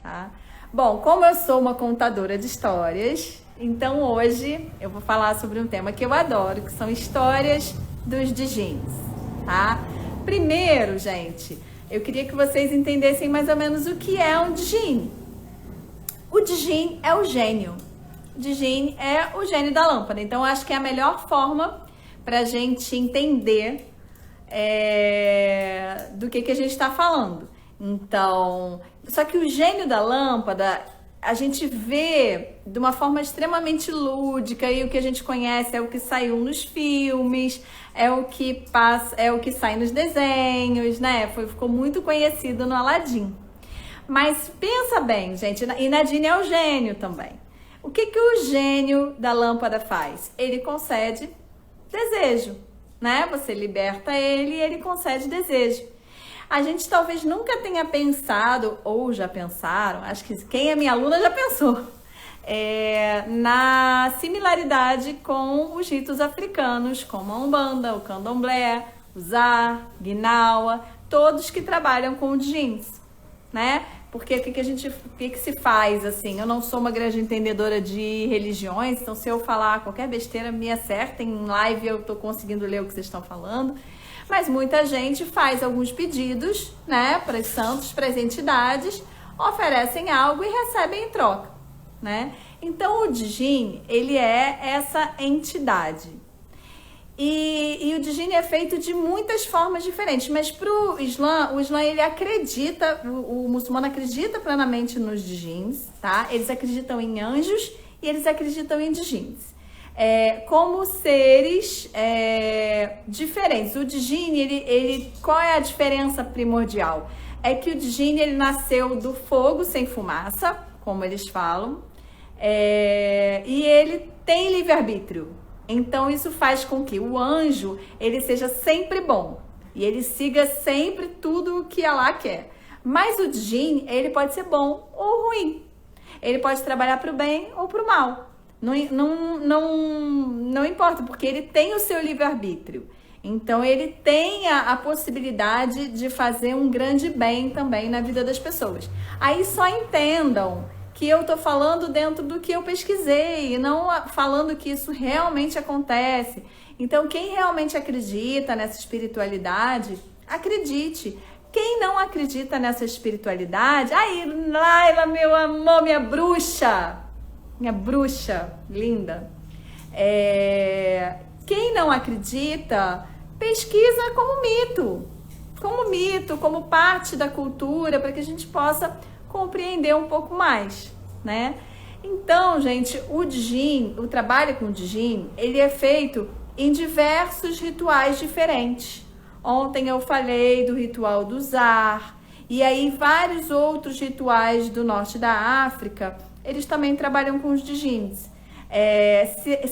tá? Bom, como eu sou uma contadora de histórias, então hoje eu vou falar sobre um tema que eu adoro, que são histórias dos Djinns, tá? Primeiro, gente, eu queria que vocês entendessem mais ou menos o que é um Djinn. O Djinn é o gênio. O Djinn é o gênio da lâmpada. Então, acho que é a melhor forma para a gente entender do que a gente está falando. Então, só que o gênio da lâmpada a gente vê de uma forma extremamente lúdica, e o que a gente conhece é o que saiu nos filmes, é o que passa, é o que sai nos desenhos, né? Ficou muito conhecido no Aladdin. Mas pensa bem, gente, e Nadine é o gênio também. O que o gênio da lâmpada faz? Ele concede desejo, né? Você liberta ele e ele concede desejo. A gente talvez nunca tenha pensado, ou já pensaram, acho que quem é minha aluna já pensou, na similaridade com os ritos africanos, como a Umbanda, o Candomblé, o Zar, Gnawa, todos que trabalham com Djinns, né? Porque o que se faz, assim? Eu não sou uma grande entendedora de religiões, então se eu falar qualquer besteira, me acertem, em live eu tô conseguindo ler o que vocês estão falando. Mas muita gente faz alguns pedidos, né, para os santos, para as entidades, oferecem algo e recebem em troca, né? Então o Djinn, ele é essa entidade. E o Djinn é feito de muitas formas diferentes, mas para o Islã ele acredita, o muçulmano acredita plenamente nos Djinns, tá? Eles acreditam em anjos e eles acreditam em Djinns. Como seres diferentes. O Djinn, qual é a diferença primordial? É que o Djinn, ele nasceu do fogo sem fumaça, como eles falam, e ele tem livre-arbítrio. Então isso faz com que o anjo, ele seja sempre bom e ele siga sempre tudo o que Allah quer. Mas o Djinn, ele pode ser bom ou ruim. Ele pode trabalhar para o bem ou para o mal. Não importa, porque ele tem o seu livre-arbítrio. Então, ele tem a possibilidade de fazer um grande bem também na vida das pessoas. Aí só entendam que eu tô falando dentro do que eu pesquisei, e não falando que isso realmente acontece. Então, quem realmente acredita nessa espiritualidade, acredite. Quem não acredita nessa espiritualidade, aí, Laila, meu amor, minha bruxa linda, quem não acredita, pesquisa como mito, como parte da cultura, para que a gente possa compreender um pouco mais, né? Então, gente, o trabalho com o Djinn, ele é feito em diversos rituais diferentes. Ontem eu falei do ritual do Zar, e aí vários outros rituais do norte da África, eles também trabalham com os Djinns.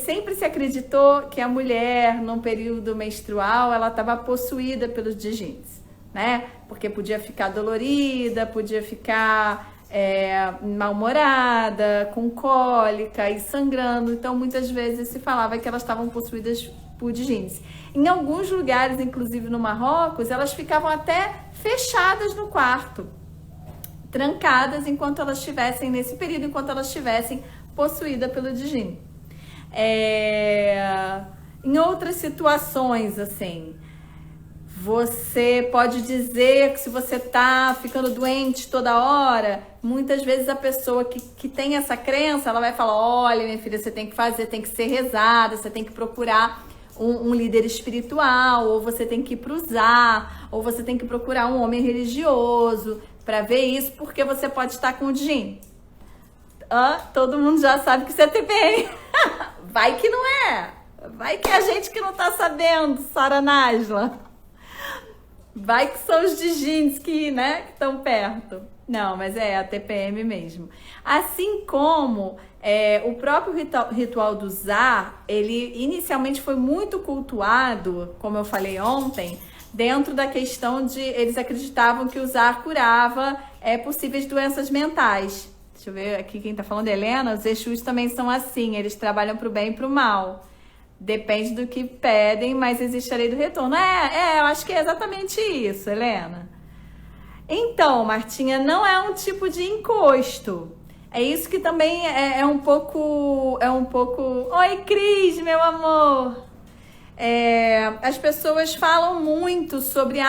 Sempre se acreditou que a mulher, num período menstrual, ela estava possuída pelos Djinns, né? Porque podia ficar dolorida, podia ficar mal-humorada, com cólica e sangrando. Então, muitas vezes se falava que elas estavam possuídas por Djinns. Em alguns lugares, inclusive no Marrocos, elas ficavam até fechadas no quarto, trancadas enquanto elas estivessem, nesse período, enquanto elas estivessem possuídas pelo Djinn. Em outras situações, assim, você pode dizer que se você tá ficando doente toda hora, muitas vezes a pessoa que tem essa crença, ela vai falar, olha, minha filha, você tem que fazer, tem que ser rezada, você tem que procurar um líder espiritual, ou você tem que ir pro Zar, ou você tem que procurar um homem religioso para ver isso, porque você pode estar com o Djinn. Todo mundo já sabe que isso é TPM. Vai que não é. Vai que é a gente que não tá sabendo, Sara Najla. Vai que são os Djinns que estão perto. Não, mas é a TPM mesmo. Assim como o próprio ritual do Zar, ele inicialmente foi muito cultuado, como eu falei ontem, dentro da questão de eles acreditavam que o Zar curava possíveis doenças mentais. Deixa eu ver aqui quem tá falando, Helena. Os Exus também são assim, eles trabalham pro bem e pro mal. Depende do que pedem, mas existe a lei do retorno. Eu acho que é exatamente isso, Helena. Então, Martinha, não é um tipo de encosto. É isso que também é um pouco. Oi, Cris, meu amor! As pessoas falam muito sobre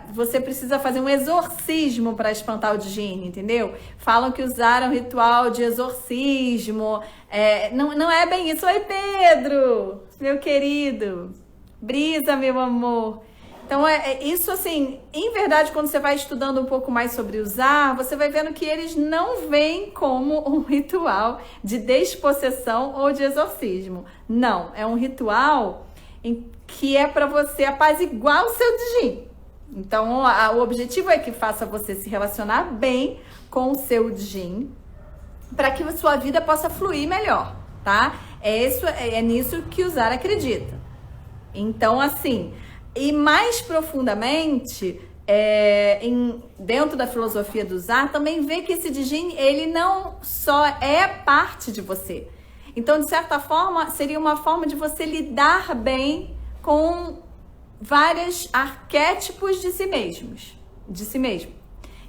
você precisa fazer um exorcismo para espantar o djinni, entendeu? Falam que usaram ritual de exorcismo. Não é bem isso. Oi, Pedro, meu querido. Brisa, meu amor. Então, isso assim, em verdade, quando você vai estudando um pouco mais sobre usar, você vai vendo que eles não vêm como um ritual de despossessão ou de exorcismo. Não, é um ritual que é para você apaziguar o seu djinni. Então, o objetivo é que faça você se relacionar bem com o seu djinni, para que a sua vida possa fluir melhor, tá? É nisso que usar acredita. Então, assim... E mais profundamente, dentro da filosofia do Zar, também vê que esse djinni, ele não só é parte de você. Então, de certa forma, seria uma forma de você lidar bem com vários arquétipos de si mesmo.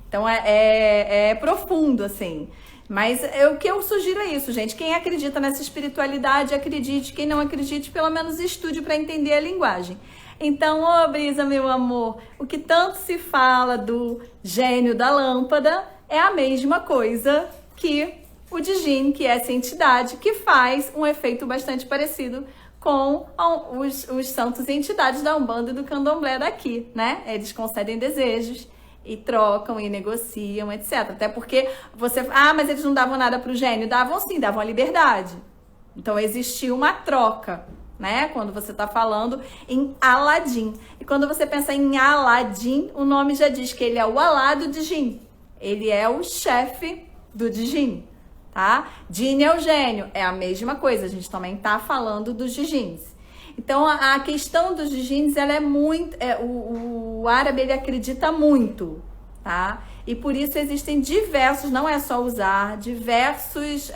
Então, é profundo, assim. Mas o que eu sugiro é isso, gente. Quem acredita nessa espiritualidade, acredite. Quem não acredite, pelo menos estude para entender a linguagem. Então, Brisa, meu amor, o que tanto se fala do gênio da lâmpada é a mesma coisa que o djinni, que é essa entidade que faz um efeito bastante parecido com os santos e entidades da Umbanda e do Candomblé daqui, né? Eles concedem desejos e trocam e negociam, etc. Até porque mas eles não davam nada pro gênio. Davam sim, davam a liberdade. Então, existia uma troca, né? Quando você está falando em Aladim. E quando você pensa em Aladim, o nome já diz que ele é o Alá do djinni. Ele é o chefe do djinni, tá? Djinni é o gênio, é a mesma coisa. A gente também está falando dos djinnis. Então, a questão dos djinnis, ela é muito... o árabe, ele acredita muito, tá? E por isso existem diversos, não é só usar, diversos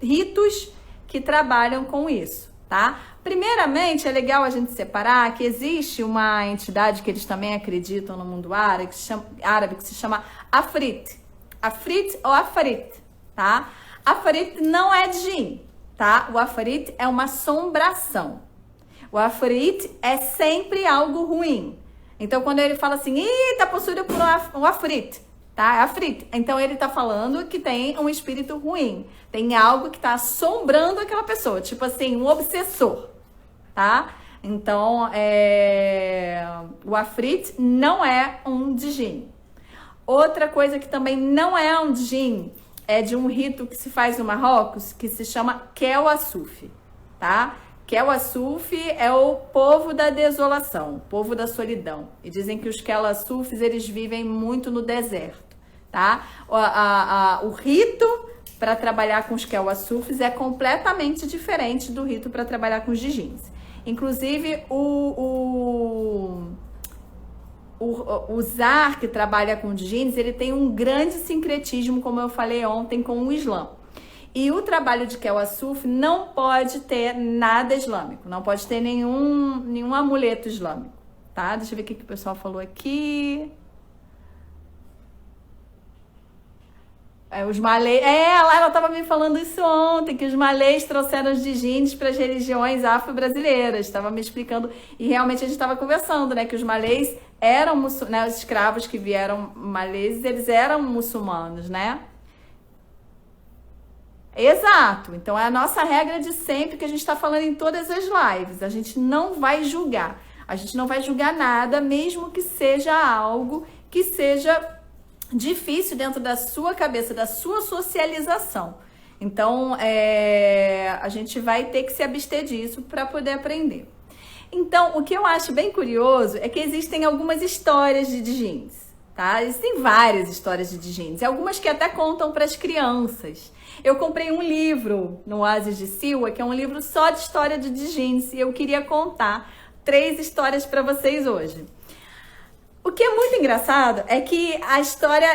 ritos que trabalham com isso, tá? Primeiramente, é legal a gente separar que existe uma entidade que eles também acreditam no mundo árabe, que se chama Afrit. Afrit ou Afarit, tá? Afarit não é djinni, tá? O Afarit é uma assombração. O Afrit é sempre algo ruim. Então, quando ele fala assim, tá possuído por um Afrit, tá? Afrit. Então, ele tá falando que tem um espírito ruim. Tem algo que tá assombrando aquela pessoa. Tipo assim, um obsessor, tá? Então, o Afrit não é um djinni. Outra coisa que também não é um djinni é de um rito que se faz no Marrocos, que se chama Kel Assuf, tá? Kel Assuf é o povo da desolação, o povo da solidão. E dizem que os Kel Assufs, eles vivem muito no deserto, tá? O rito para trabalhar com os Kel Assufs é completamente diferente do rito para trabalhar com os djinnis. Inclusive, o Zar, que trabalha com djinnis, ele tem um grande sincretismo, como eu falei ontem, com o Islã. E o trabalho de Kel Assuf não pode ter nada islâmico, não pode ter nenhum amuleto islâmico, tá? Deixa eu ver o que o pessoal falou aqui. Os malês... ela estava me falando isso ontem, que os malês trouxeram os djinnis para as religiões afro-brasileiras. Estava me explicando, e realmente a gente estava conversando, né? Que os malês eram né, os escravos que vieram malês, eles eram muçulmanos, né? Exato. Então, é a nossa regra de sempre que a gente está falando em todas as lives. A gente não vai julgar. A gente não vai julgar nada, mesmo que seja algo que seja difícil dentro da sua cabeça, da sua socialização. Então, a gente vai ter que se abster disso para poder aprender. Então, o que eu acho bem curioso é que existem algumas histórias de djinnis, tá? Existem várias histórias de djinnis, e algumas que até contam para as crianças. Eu comprei um livro no Oásis de Silwa, que é um livro só de história de djinnis, e eu queria contar 3 histórias para vocês hoje. O que é muito engraçado é que a história,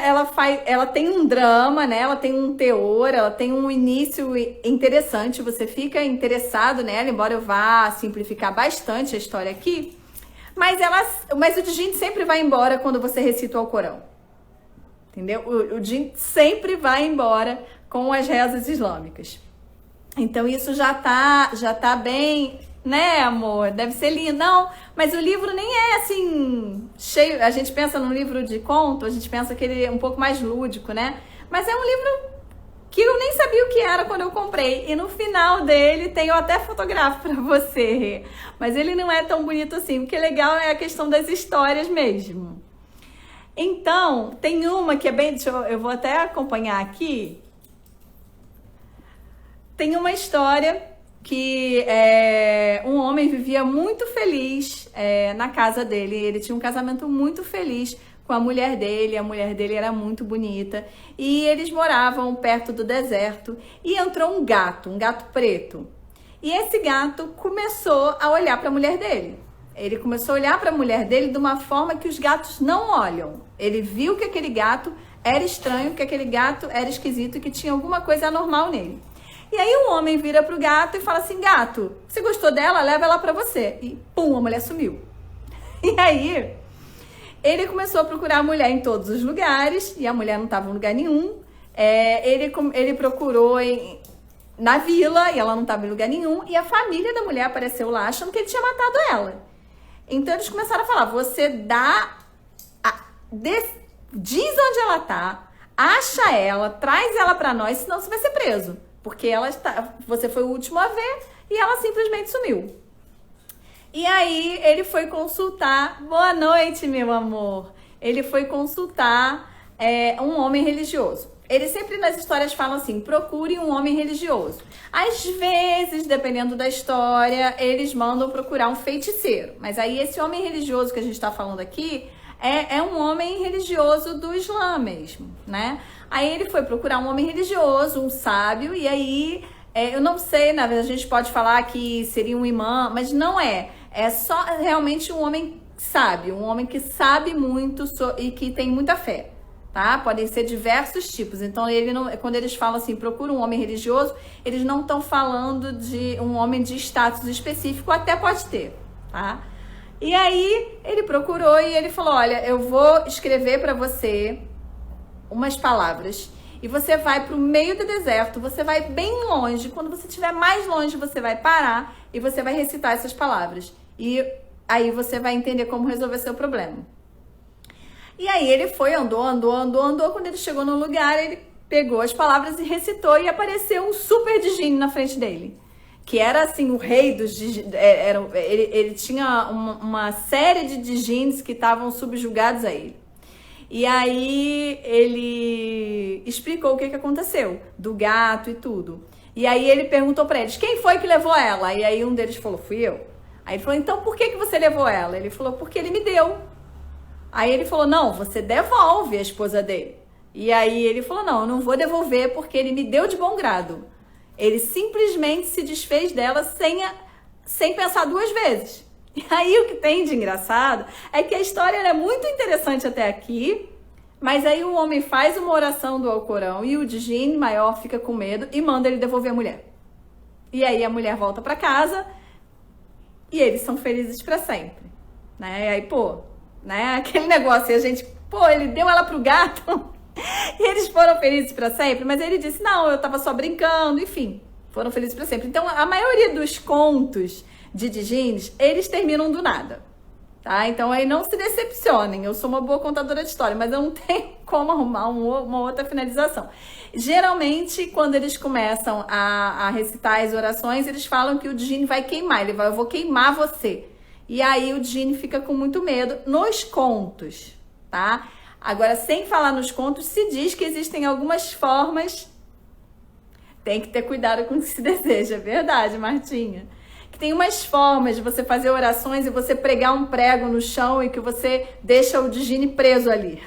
ela tem um drama, né? Ela tem um teor, ela tem um início interessante, você fica interessado nela, embora eu vá simplificar bastante a história aqui. Mas o djinn sempre vai embora quando você recita o Alcorão. Entendeu? O djinn sempre vai embora com as rezas islâmicas. Então isso já tá bem, né, amor? Deve ser lindo. Não, mas o livro nem é assim cheio. A gente pensa num livro de conto, a gente pensa que ele é um pouco mais lúdico, né? Mas é um livro que eu nem sabia o que era quando eu comprei. E no final dele tem, eu até fotografo pra você. Mas ele não é tão bonito assim. O que é legal é a questão das histórias mesmo. Então, tem uma que é bem... eu vou até acompanhar aqui. Tem uma história que um homem vivia muito feliz na casa dele. Ele tinha um casamento muito feliz com a mulher dele era muito bonita. E eles moravam perto do deserto. E entrou um gato preto. E esse gato começou a olhar para a mulher dele. Ele começou a olhar para a mulher dele de uma forma que os gatos não olham. Ele viu que aquele gato era estranho, que aquele gato era esquisito, que tinha alguma coisa anormal nele. E aí o homem vira pro gato e fala assim: gato, você gostou dela? Leva ela pra você. E pum, a mulher sumiu. E aí ele começou a procurar a mulher em todos os lugares e a mulher não estava em lugar nenhum. Ele procurou na vila e ela não estava em lugar nenhum. E a família da mulher apareceu lá achando que ele tinha matado ela. Então eles começaram a falar: você diz onde ela tá, acha ela, traz ela pra nós, senão você vai ser preso. Porque você foi o último a ver e ela simplesmente sumiu. E aí ele foi consultar... Boa noite, meu amor. Ele foi consultar um homem religioso. Eles sempre nas histórias falam assim: procure um homem religioso. Às vezes, dependendo da história, eles mandam procurar um feiticeiro. Mas aí esse homem religioso que a gente está falando aqui é um homem religioso do Islã mesmo, né? Aí ele foi procurar um homem religioso, um sábio, e aí, eu não sei, na verdade a gente pode falar que seria um imã, mas não é. É só realmente um homem sábio, um homem que sabe muito e que tem muita fé, tá? Podem ser diversos tipos. Então, quando eles falam assim, procura um homem religioso, eles não estão falando de um homem de status específico, até pode ter, tá? E aí, ele procurou e ele falou: olha, eu vou escrever para você umas palavras e você vai para o meio do deserto, você vai bem longe. Quando você estiver mais longe, você vai parar e você vai recitar essas palavras. E aí você vai entender como resolver seu problema. E aí ele foi, andou. Quando ele chegou no lugar, ele pegou as palavras e recitou e apareceu um super djinn na frente dele. Que era assim, o rei dos djinns. Ele tinha uma série de djinns que estavam subjugados a ele. E aí ele explicou o que aconteceu, do gato e tudo. E aí ele perguntou pra eles: quem foi que levou ela? E aí um deles falou: fui eu. Aí ele falou: então por que você levou ela? Ele falou: porque ele me deu. Aí ele falou: não, você devolve a esposa dele. E aí ele falou: não, eu não vou devolver porque ele me deu de bom grado. Ele simplesmente se desfez dela sem pensar duas vezes. E aí o que tem de engraçado é que a história é muito interessante até aqui, mas aí o homem faz uma oração do Alcorão e o djinn maior fica com medo e manda ele devolver a mulher. E aí a mulher volta para casa e eles são felizes para sempre, né? E aí, pô, né? Aquele negócio, a gente, pô, ele deu ela pro gato e eles foram felizes para sempre, mas ele disse: não, eu tava só brincando, enfim, foram felizes para sempre. Então, a maioria dos contos de djinns, eles terminam do nada, tá? Então aí não se decepcionem, eu sou uma boa contadora de história, mas eu não tenho como arrumar uma outra finalização. Geralmente, quando eles começam a recitar as orações, eles falam que o djinn vai queimar, eu vou queimar você. E aí o djinn fica com muito medo nos contos, tá? Agora, sem falar nos contos, se diz que existem algumas formas, tem que ter cuidado com o que se deseja, é verdade, Martinha? Tem umas formas de você fazer orações e você pregar um prego no chão e que você deixa o djinn preso ali.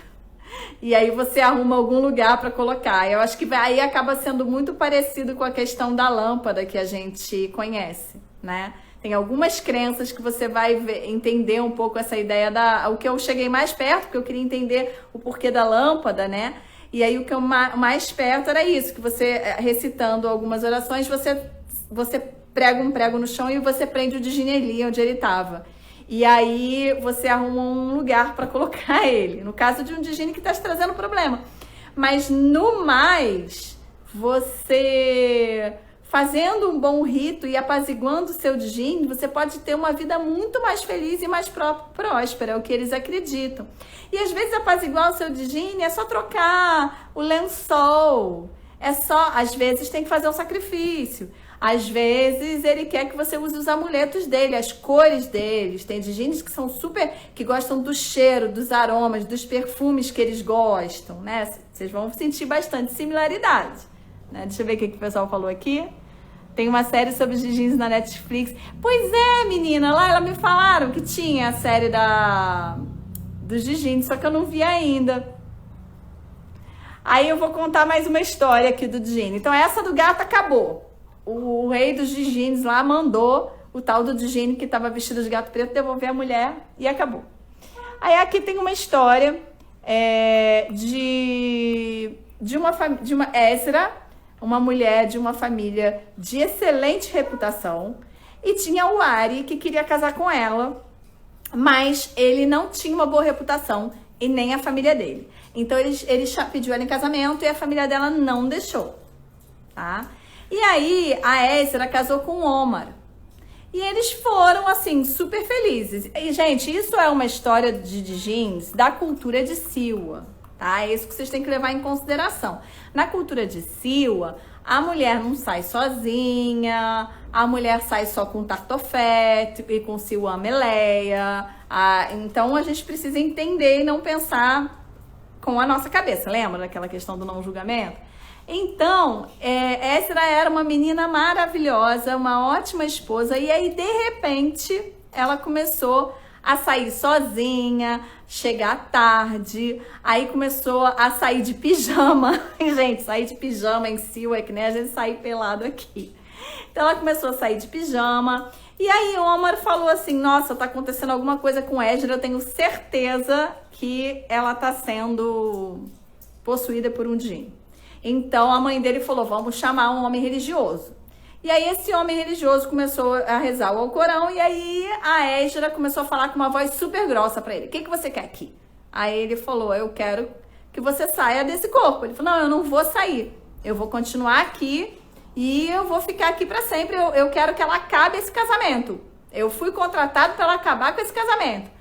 E aí você arruma algum lugar para colocar. Eu acho que aí acaba sendo muito parecido com a questão da lâmpada que a gente conhece, né? Tem algumas crenças que você vai entender um pouco essa ideia o que eu cheguei mais perto, porque eu queria entender o porquê da lâmpada, né? E aí o que eu mais perto era isso, que você recitando algumas orações, você prega um prego no chão e você prende o djinn ali onde ele estava. E aí você arruma um lugar para colocar ele. No caso de um djinn que está te trazendo problema. Mas no mais, você fazendo um bom rito e apaziguando o seu djinn, você pode ter uma vida muito mais feliz e mais próspera, é o que eles acreditam. E às vezes apaziguar o seu djinn é só trocar o lençol, às vezes tem que fazer um sacrifício. Às vezes ele quer que você use os amuletos dele, as cores deles. Tem djinns que são que gostam do cheiro, dos aromas, dos perfumes que eles gostam, né? Vocês vão sentir bastante similaridade, né? Deixa eu ver o que o pessoal falou aqui. Tem uma série sobre os djinns na Netflix. Pois é, menina, lá me falaram que tinha a série dos djinns, só que eu não vi ainda. Aí eu vou contar mais uma história aqui do djinn. Então essa do gato acabou. O rei dos djinns lá mandou o tal do djinn que estava vestido de gato preto devolver a mulher e acabou. Aí aqui tem uma história de uma Ezra, uma mulher de uma família de excelente reputação, e tinha o Ari que queria casar com ela, mas ele não tinha uma boa reputação e nem a família dele. Então ele pediu ela em casamento e a família dela não deixou, tá? E aí a Ezra casou com o Omar. E eles foram, assim, super felizes. E, gente, isso é uma história de djinns da cultura de Siwa, tá? É isso que vocês têm que levar em consideração. Na cultura de Siwa, a mulher não sai sozinha, a mulher sai só com Tartofete e com Siwa Meleia. Então a gente precisa entender e não pensar com a nossa cabeça. Lembra daquela questão do não julgamento? Então, Ezra era uma menina maravilhosa, uma ótima esposa, e aí, de repente, ela começou a sair sozinha, chegar tarde, aí começou a sair de pijama. Gente, sair de pijama em Siwa é que nem a gente sair pelado aqui. Então, ela começou a sair de pijama, e aí Omar falou assim, nossa, tá acontecendo alguma coisa com Ezra, eu tenho certeza que ela tá sendo possuída por um djinn. Então, a mãe dele falou, vamos chamar um homem religioso. E aí, esse homem religioso começou a rezar o Alcorão, e aí a Ezra começou a falar com uma voz super grossa pra ele. O que você quer aqui? Aí ele falou, eu quero que você saia desse corpo. Ele falou, não, eu não vou sair. Eu vou continuar aqui e eu vou ficar aqui pra sempre. Eu quero que ela acabe esse casamento. Eu fui contratado pra ela acabar com esse casamento.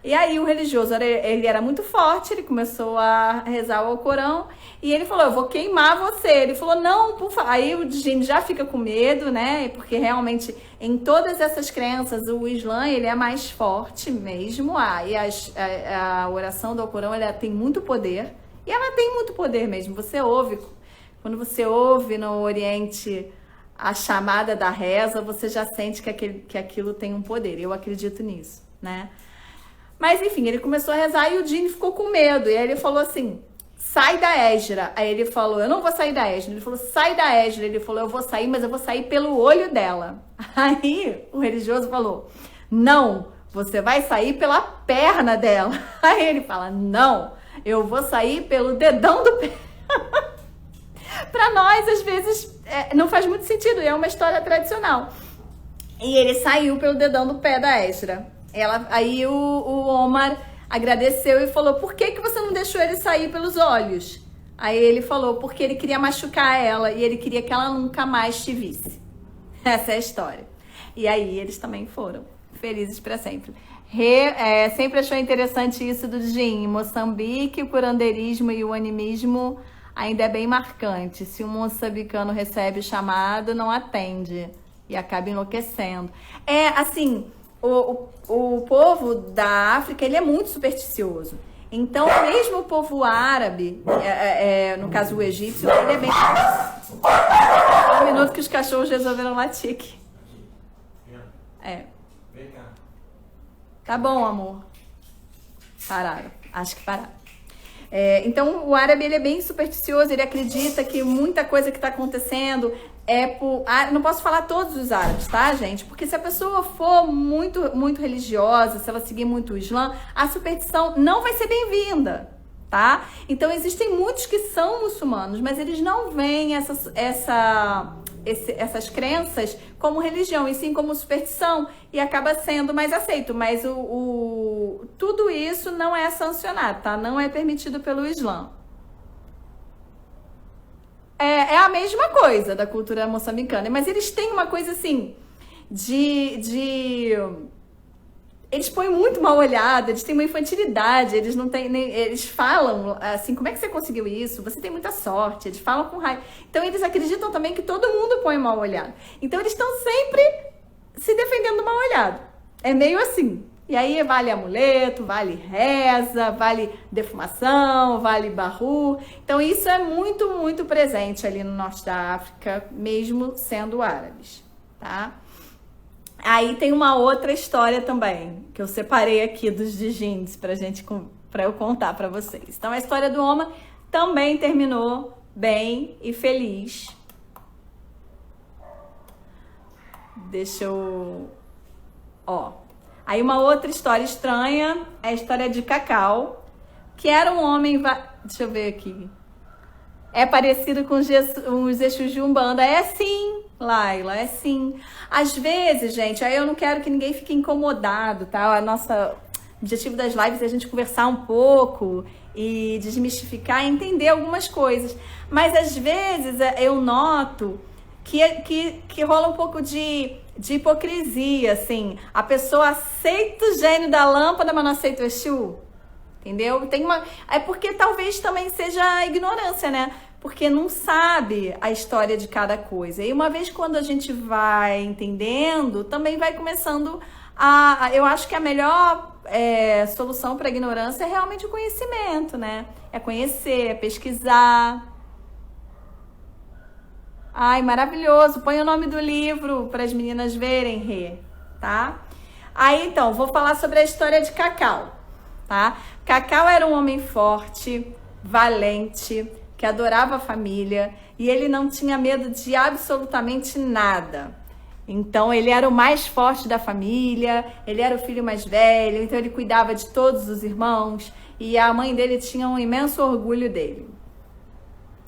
E aí o religioso, ele era muito forte, ele começou a rezar o Alcorão e ele falou, eu vou queimar você. Ele falou, não, por favor. Aí o djinn já fica com medo, né? Porque realmente em todas essas crenças o Islã, ele é mais forte mesmo. E a oração do Alcorão, ela tem muito poder. E ela tem muito poder mesmo. Você ouve, quando você ouve no Oriente a chamada da reza, você já sente que aquilo tem um poder. Eu acredito nisso, né? Mas enfim, ele começou a rezar e o djinn ficou com medo. E aí ele falou assim, sai da Ezra. Aí ele falou, eu não vou sair da Ezra. Ele falou, sai da Ezra. Ele falou, eu vou sair, mas eu vou sair pelo olho dela. Aí o religioso falou, não, você vai sair pela perna dela. Aí ele fala, não, eu vou sair pelo dedão do pé. Pra nós, às vezes, não faz muito sentido. É uma história tradicional. E ele saiu pelo dedão do pé da Ezra. Aí o Omar agradeceu e falou, por que você não deixou ele sair pelos olhos? Aí ele falou, porque ele queria machucar ela e ele queria que ela nunca mais te visse. Essa é a história. E aí eles também foram felizes para sempre. Sempre achou interessante isso do djinn. Em Moçambique, o curandeirismo e o animismo ainda é bem marcante. Se um moçambicano recebe o chamado, não atende e acaba enlouquecendo. Assim... O povo da África, ele é muito supersticioso. Então, mesmo o povo árabe, no caso o egípcio, ele é bem... Um minuto que os cachorros resolveram latir aqui. Tá bom, amor. Pararam. Acho que pararam. Então, o árabe, ele é bem supersticioso, ele acredita que muita coisa que está acontecendo não posso falar todos os árabes, tá, gente? Porque se a pessoa for muito, muito religiosa, se ela seguir muito o Islã, a superstição não vai ser bem-vinda, tá? Então, existem muitos que são muçulmanos, mas eles não veem essas crenças como religião, e sim como superstição, e acaba sendo mais aceito. Mas tudo isso não é sancionado, tá? Não é permitido pelo Islã. É a mesma coisa da cultura moçambicana, mas eles têm uma coisa assim eles põem muito mal olhado, eles têm uma infantilidade, eles não têm nem, eles falam assim, como é que você conseguiu isso? Você tem muita sorte, eles falam com raiva. Então eles acreditam também que todo mundo põe mal olhado. Então eles estão sempre se defendendo do mal olhado. É meio assim. E aí vale amuleto, vale reza, vale defumação, vale barru. Então isso é muito, muito presente ali no norte da África, mesmo sendo árabes, tá? Aí tem uma outra história também, que eu separei aqui dos djinns para eu contar para vocês. Então a história do Oma também terminou bem e feliz. Deixa eu... Aí uma outra história estranha é a história de Cacau, que era um homem... Deixa eu ver aqui. É parecido com os Exus de Umbanda. É sim, Laila, é sim. Às vezes, gente, aí eu não quero que ninguém fique incomodado, tá? O objetivo das lives é a gente conversar um pouco e desmistificar e entender algumas coisas. Mas às vezes eu noto que rola um pouco de hipocrisia, assim. A pessoa aceita o gênio da lâmpada, mas não aceita o Exu. Entendeu? É porque talvez também seja a ignorância, né? Porque não sabe a história de cada coisa. E uma vez quando a gente vai entendendo, também vai começando eu acho que a melhor solução para a ignorância é realmente o conhecimento, né? É conhecer, é pesquisar. Ai, maravilhoso. Põe o nome do livro para as meninas verem, Rê, tá? Aí, então, vou falar sobre a história de Cacau, tá? Cacau era um homem forte, valente, que adorava a família e ele não tinha medo de absolutamente nada. Então, ele era o mais forte da família, ele era o filho mais velho, então ele cuidava de todos os irmãos e a mãe dele tinha um imenso orgulho dele.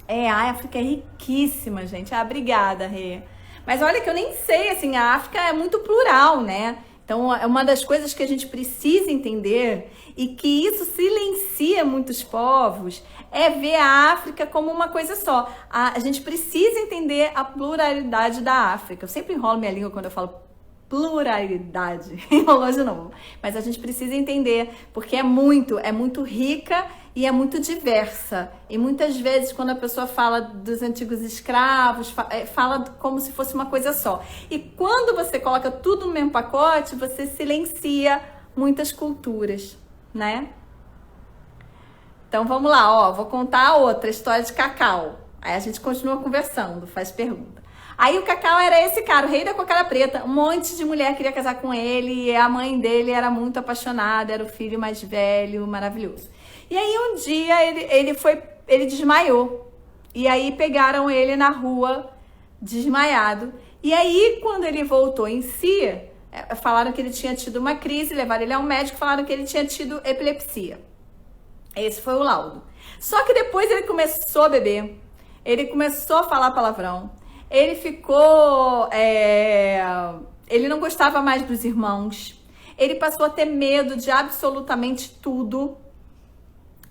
A África é riquíssima, gente. Obrigada, Rê. Mas olha que eu nem sei, assim, a África é muito plural, né? Então, é uma das coisas que a gente precisa entender e que isso silencia muitos povos é ver a África como uma coisa só. A gente precisa entender a pluralidade da África. Eu sempre enrolo minha língua quando eu falo pluralidade. Enrolou de novo. Mas a gente precisa entender, porque é muito rica e é muito diversa. E muitas vezes, quando a pessoa fala dos antigos escravos, fala como se fosse uma coisa só. E quando você coloca tudo no mesmo pacote, você silencia muitas culturas, né? Então vamos lá, vou contar a outra história de Cacau. Aí a gente continua conversando, faz pergunta. Aí o Cacau era esse cara, o rei da cocada preta. Um monte de mulher queria casar com ele e a mãe dele era muito apaixonada, era o filho mais velho, maravilhoso. E aí um dia ele desmaiou. E aí pegaram ele na rua, desmaiado. E aí quando ele voltou em si, falaram que ele tinha tido uma crise, levaram ele ao médico, falaram que ele tinha tido epilepsia. Esse foi o laudo. Só que depois ele começou a beber, ele começou a falar palavrão, ele ficou... ele não gostava mais dos irmãos, ele passou a ter medo de absolutamente tudo.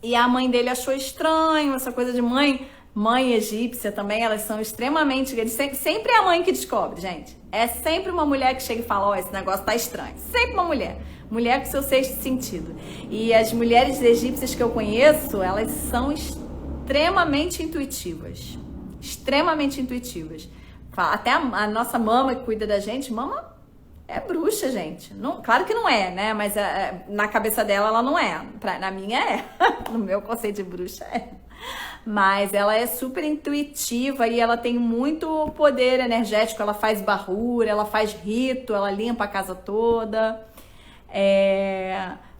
E a mãe dele achou estranho, essa coisa de mãe egípcia também, elas são extremamente... Sempre é a mãe que descobre, gente. É sempre uma mulher que chega e fala, esse negócio tá estranho. Sempre uma mulher. Mulher com seu sexto sentido. E as mulheres egípcias que eu conheço, elas são extremamente intuitivas. Extremamente intuitivas. Até a nossa mama que cuida da gente, mama é bruxa, gente. Não, claro que não é, né? Mas na cabeça dela, ela não é. Na minha é. No meu conceito de bruxa é. Mas ela é super intuitiva e ela tem muito poder energético. Ela faz barrura, ela faz rito, ela limpa a casa toda.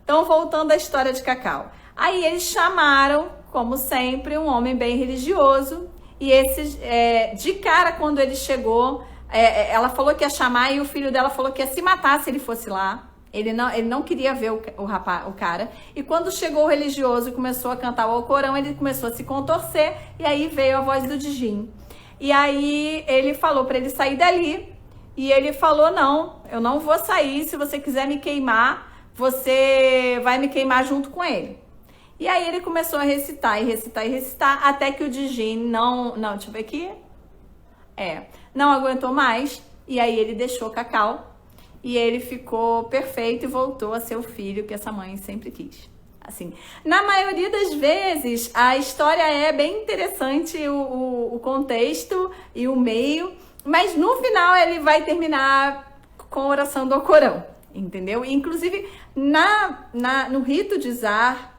Então, voltando à história de Cacau. Aí eles chamaram, como sempre, um homem bem religioso. E de cara, quando ele chegou, ela falou que ia chamar e o filho dela falou que ia se matar se ele fosse lá. Ele não queria ver o cara. E quando chegou o religioso e começou a cantar o Alcorão, ele começou a se contorcer. E aí veio a voz do djinn. E aí ele falou para ele sair dali. E ele falou: não, eu não vou sair. Se você quiser me queimar, você vai me queimar junto com ele. E aí ele começou a recitar e recitar e recitar, até que o Dijin não, deixa eu ver aqui. Não aguentou mais. E aí ele deixou Cacau. E ele ficou perfeito e voltou a ser o filho que essa mãe sempre quis. Assim, na maioria das vezes, a história é bem interessante, o contexto e o meio, mas no final ele vai terminar com a oração do Alcorão, entendeu? Inclusive, no rito de Zar,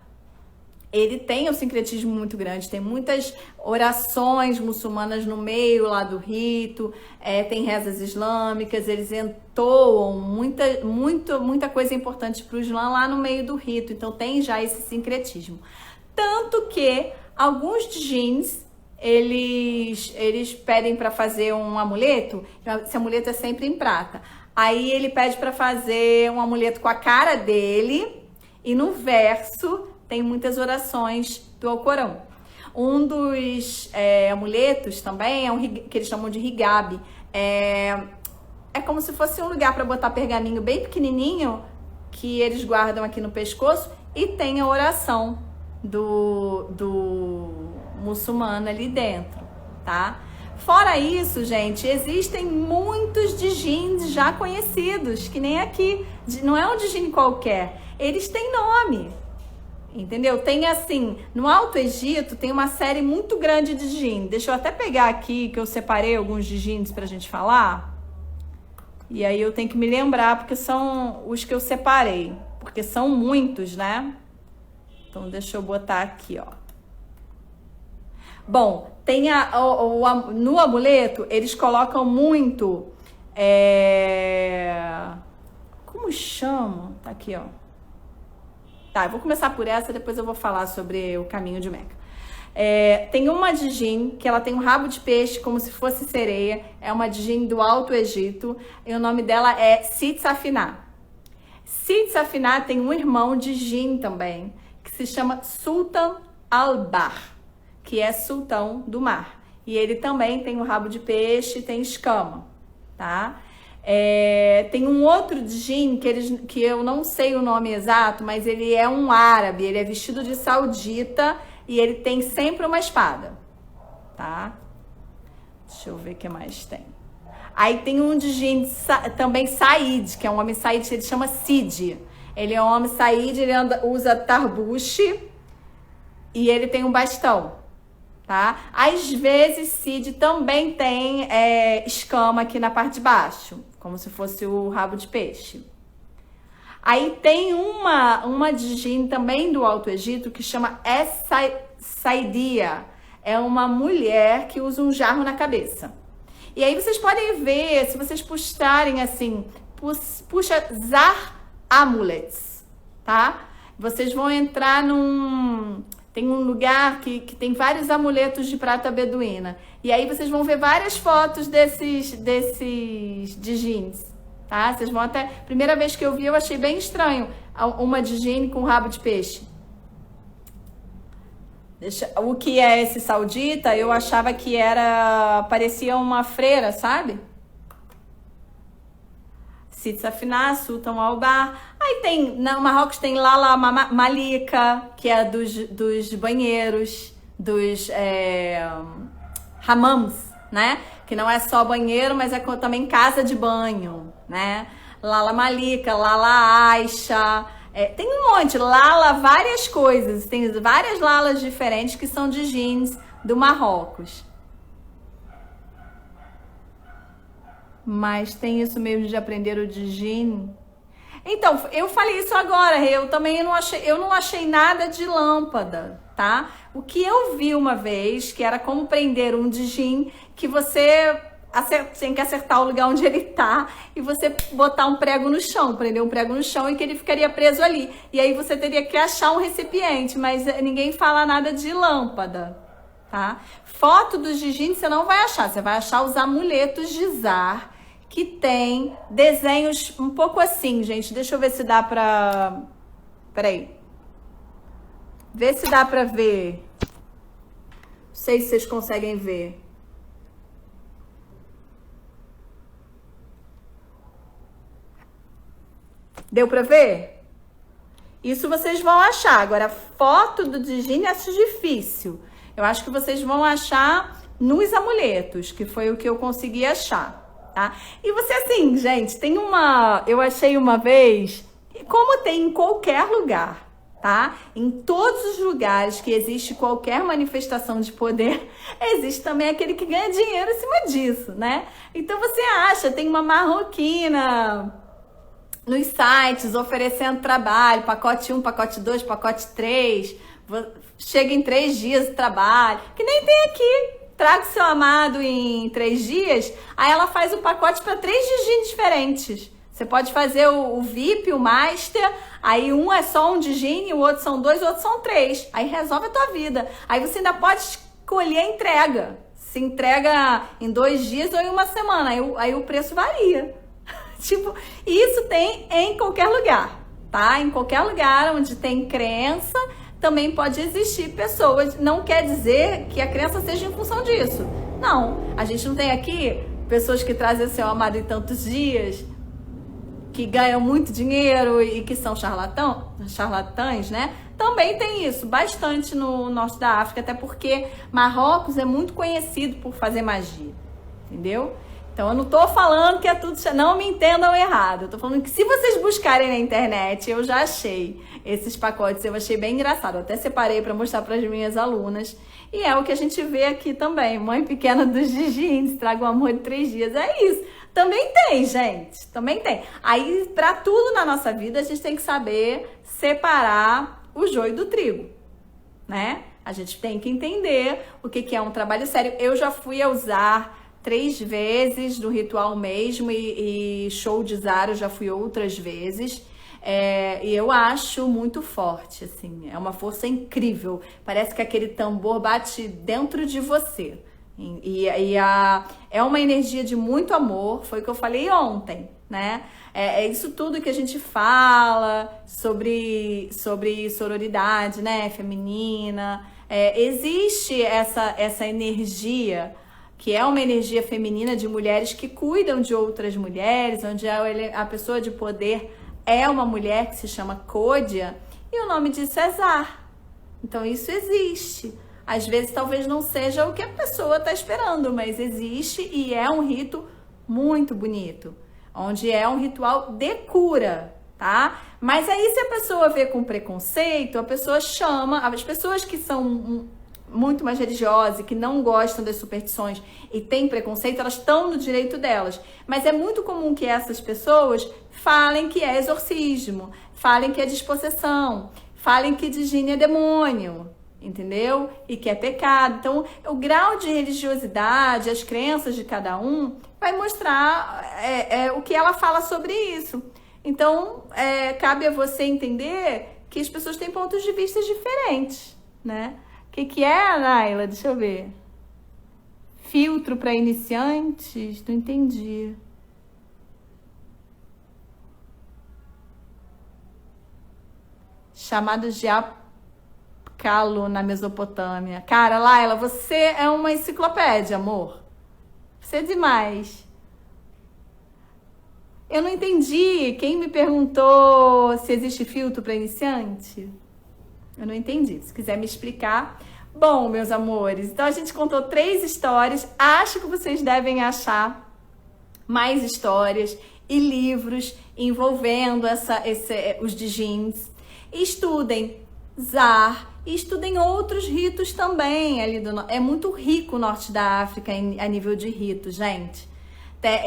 ele tem um sincretismo muito grande, tem muitas orações muçulmanas no meio lá do rito, tem rezas islâmicas, eles entoam muita coisa importante para o Islã lá no meio do rito, então tem já esse sincretismo. Tanto que alguns djinns, eles pedem para fazer um amuleto, esse amuleto é sempre em prata, aí ele pede para fazer um amuleto com a cara dele e no verso tem muitas orações do Alcorão. Um dos amuletos também que eles chamam de hijab. É como se fosse um lugar para botar pergaminho bem pequenininho que eles guardam aqui no pescoço e tem a oração do muçulmano ali dentro, tá? Fora isso, gente, existem muitos djinns já conhecidos, que nem aqui. Não é um djinn qualquer. Eles têm nome. Entendeu? Tem assim, no Alto Egito tem uma série muito grande de djinn. Deixa eu até pegar aqui que eu separei alguns djinns pra gente falar. E aí eu tenho que me lembrar porque são os que eu separei. Porque são muitos, né? Então deixa eu botar aqui, ó. Bom, tem no amuleto eles colocam muito... Como chama? Tá aqui, ó. Tá, eu vou começar por essa, depois eu vou falar sobre o caminho de Meca. Tem uma djinn que ela tem um rabo de peixe como se fosse sereia. É uma djinn do Alto Egito. E o nome dela é Sid Safiná. Sid Safiná tem um irmão djinn também, que se chama Sultan Al-Bahr, que é sultão do mar. E ele também tem um rabo de peixe e tem escama, tá? Tem um outro djinn que eu não sei o nome exato, mas ele é um árabe, ele é vestido de saudita e ele tem sempre uma espada, tá? Deixa eu ver o que mais tem. Aí tem um djinn também Said, que é um homem Said, ele chama Sid. Ele é um homem Said, ele usa tarbuche e ele tem um bastão. Tá? Às vezes, Sid também tem escama aqui na parte de baixo, como se fosse o rabo de peixe. Aí tem uma djinn também do Alto Egito que chama Saidia. É uma mulher que usa um jarro na cabeça. E aí vocês podem ver, se vocês puxarem assim, puxa Zar Amulets, tá? Vocês vão entrar Tem um lugar que tem vários amuletos de prata beduína. E aí vocês vão ver várias fotos desses djinns, tá? Vocês vão até... Primeira vez que eu vi, eu achei bem estranho uma djinn com rabo de peixe. O que é esse saudita, eu achava que parecia uma freira, sabe? Sid Safiná, Sultan Al-Bahr. Aí no Marrocos tem Lala Malika, que é dos banheiros, dos hammams, né? Que não é só banheiro, mas é também casa de banho, né? Lala Malika, Lala Aisha, tem um monte, Lala, várias coisas. Tem várias Lalas diferentes que são de djinns do Marrocos. Mas tem isso mesmo de aprender o djinn. Então, eu falei isso agora, eu também não achei nada de lâmpada, tá? O que eu vi uma vez, que era como prender um djinn, que você tem que acertar o lugar onde ele tá e você botar um prego no chão, prender um prego no chão e que ele ficaria preso ali. E aí você teria que achar um recipiente, mas ninguém fala nada de lâmpada, tá? Foto dos djinns você não vai achar, você vai achar os amuletos de Zar, que tem desenhos um pouco assim, gente. Deixa eu ver se dá pra... Peraí. Vê se dá pra ver. Não sei se vocês conseguem ver. Deu pra ver? Isso vocês vão achar. Agora, foto do Digine acho difícil. Eu acho que vocês vão achar nos amuletos, que foi o que eu consegui achar, tá? E você, assim, gente, tem uma... Eu achei uma vez, como tem em qualquer lugar, tá? Em todos os lugares que existe qualquer manifestação de poder, existe também aquele que ganha dinheiro em cima disso, né? Então você acha, tem uma marroquina nos sites oferecendo trabalho, pacote 1, pacote 2, pacote 3, chega em 3 dias de trabalho, que nem tem aqui. Traga o seu amado em 3 dias, aí ela faz o pacote para 3 Digines diferentes. Você pode fazer o VIP, o Master, aí um é só um Digine, o outro são 2, o outro são 3. Aí resolve a tua vida. Aí você ainda pode escolher a entrega. Se entrega em 2 dias ou em 1 semana, aí o preço varia. Tipo, isso tem em qualquer lugar, tá? Em qualquer lugar onde tem crença, também pode existir pessoas. Não quer dizer que a crença seja em função disso. Não, a gente não tem aqui pessoas que trazem o seu amado em tantos dias, que ganham muito dinheiro e que são charlatães, né? Também tem isso, bastante no norte da África, até porque Marrocos é muito conhecido por fazer magia, entendeu? Então, eu não tô falando que é tudo... Não me entendam errado. Eu tô falando que se vocês buscarem na internet, eu já achei esses pacotes. Eu achei bem engraçado. Eu até separei para mostrar para as minhas alunas. E é o que a gente vê aqui também. Mãe pequena dos Digines, traga o amor de 3 dias. É isso. Também tem, gente. Também tem. Aí, para tudo na nossa vida, a gente tem que saber separar o joio do trigo, né? A gente tem que entender o que é um trabalho sério. Eu já fui a usar 3 vezes no ritual mesmo e show de Zara eu já fui outras vezes. E eu acho muito forte, assim, é uma força incrível. Parece que aquele tambor bate dentro de você. É uma energia de muito amor, foi o que eu falei ontem, né? É isso tudo que a gente fala sobre sororidade, né? Feminina. Existe essa energia, que é uma energia feminina de mulheres que cuidam de outras mulheres, onde a pessoa de poder é uma mulher que se chama Côdia, e o nome disso é Zar. Então isso existe. Às vezes talvez não seja o que a pessoa está esperando, mas existe e é um rito muito bonito, onde é um ritual de cura, tá? Mas aí se a pessoa vê com preconceito, a pessoa chama, as pessoas que são muito mais religiosas e que não gostam das superstições e têm preconceito, elas estão no direito delas. Mas é muito comum que essas pessoas falem que é exorcismo, falem que é dispossessão, falem que Digine é demônio, entendeu? E que é pecado. Então, o grau de religiosidade, as crenças de cada um, vai mostrar o que ela fala sobre isso. Então, cabe a você entender que as pessoas têm pontos de vista diferentes, né? O que é, Naila? Deixa eu ver. Filtro para iniciantes? Não entendi. Chamados de Apcalo na Mesopotâmia. Cara, Laila, você é uma enciclopédia, amor. Você é demais. Eu não entendi. Quem me perguntou se existe filtro para iniciante? Eu não entendi. Se quiser me explicar. Bom, meus amores, então a gente contou 3 histórias. Acho que vocês devem achar mais histórias e livros envolvendo os Digines. Estudem Zar e estudem outros ritos também. É muito rico o norte da África a nível de ritos, gente.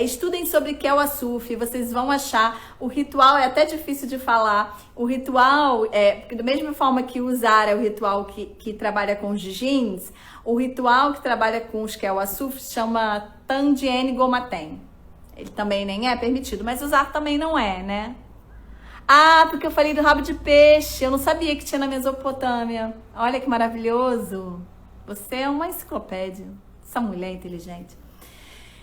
Estudem sobre Kel Assuf, vocês vão achar. O ritual é até difícil de falar. O ritual, da mesma forma que o Zar é o ritual que trabalha com os Digines, o ritual que trabalha com os Kel Assuf chama Tandien Gomaten. Ele também nem é permitido, mas o Zar também não é, né? Ah, porque eu falei do rabo de peixe, eu não sabia que tinha na Mesopotâmia. Olha que maravilhoso. Você é uma enciclopédia. Essa mulher inteligente.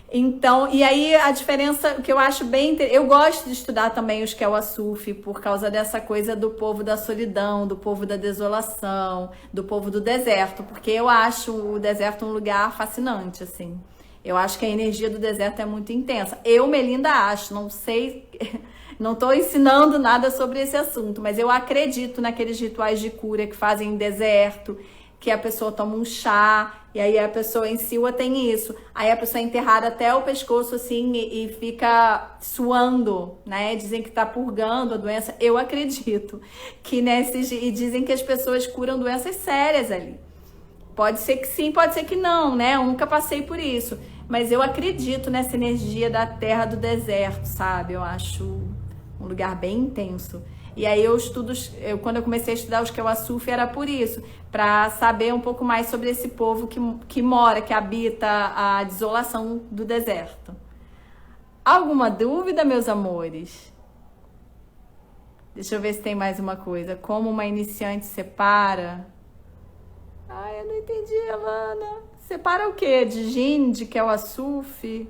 Então, e aí a diferença que eu acho eu gosto de estudar também os Kel Assuf por causa dessa coisa do povo da solidão, do povo da desolação, do povo do deserto, porque eu acho o deserto um lugar fascinante, assim. Eu acho que a energia do deserto é muito intensa. Eu, Melinda, acho, não sei, Não estou ensinando nada sobre esse assunto, mas eu acredito naqueles rituais de cura que fazem em deserto, que a pessoa toma um chá, e aí a pessoa em Siwa tem isso. Aí a pessoa é enterrada até o pescoço, assim, e fica suando, né? Dizem que tá purgando a doença. Eu acredito que nesses... E dizem que as pessoas curam doenças sérias ali. Pode ser que sim, pode ser que não, né? Eu nunca passei por isso. Mas eu acredito nessa energia da terra do deserto, sabe? Eu acho um lugar bem intenso. E aí quando eu comecei a estudar os Kewasuf era por isso, para saber um pouco mais sobre esse povo que mora, que habita a desolação do deserto. Alguma dúvida, meus amores? Deixa eu ver se tem mais uma coisa. Como uma iniciante separa? Ai, eu não entendi, Alana. Separa o quê? De Jin, de Kewasuf?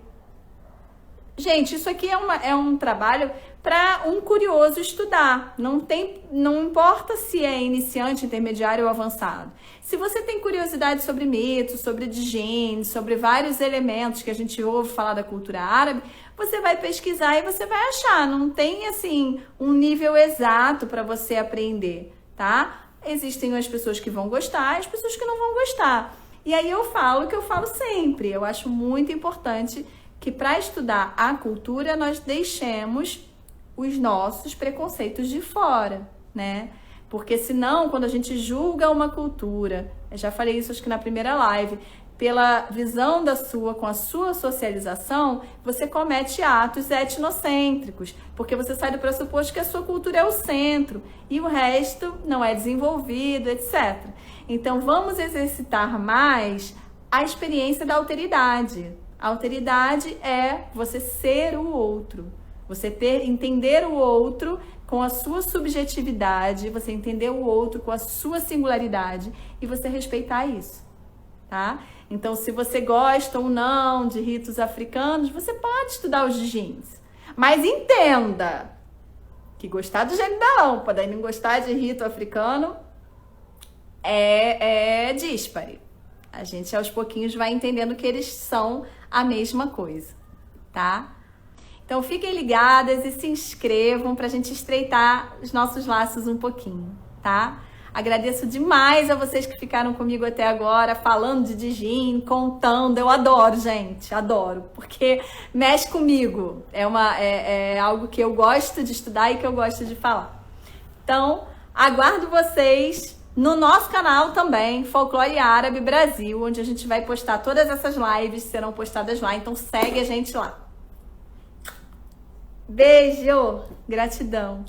Gente, isso aqui é um trabalho para um curioso estudar. Não importa se é iniciante, intermediário ou avançado. Se você tem curiosidade sobre mitos, sobre Djinn, sobre vários elementos que a gente ouve falar da cultura árabe, você vai pesquisar e você vai achar. Não tem, assim, um nível exato para você aprender, tá? Existem as pessoas que vão gostar e as pessoas que não vão gostar. E aí eu falo o que eu falo sempre. Eu acho muito importante que para estudar a cultura nós deixemos os nossos preconceitos de fora, né? Porque senão, quando a gente julga uma cultura, eu já falei isso acho que na primeira live, pela visão com a sua socialização, você comete atos etnocêntricos, porque você sai do pressuposto que a sua cultura é o centro e o resto não é desenvolvido, etc. Então, vamos exercitar mais a experiência da alteridade. A alteridade é você ser o outro, você entender o outro com a sua subjetividade, você entender o outro com a sua singularidade e você respeitar isso, tá? Então, se você gosta ou não de ritos africanos, você pode estudar os Djinns, mas entenda que gostar do gênio da lâmpada e não gostar de rito africano é díspare. A gente aos pouquinhos vai entendendo que eles são a mesma coisa, tá? Então fiquem ligadas e se inscrevam pra gente estreitar os nossos laços um pouquinho, tá? Agradeço demais a vocês que ficaram comigo até agora, falando de Djinn, contando. Eu adoro, gente, adoro, porque mexe comigo. É algo que eu gosto de estudar e que eu gosto de falar. Então, aguardo vocês no nosso canal também, Folclore Árabe Brasil, onde a gente vai postar todas essas lives, serão postadas lá, então segue a gente lá. Beijo, gratidão.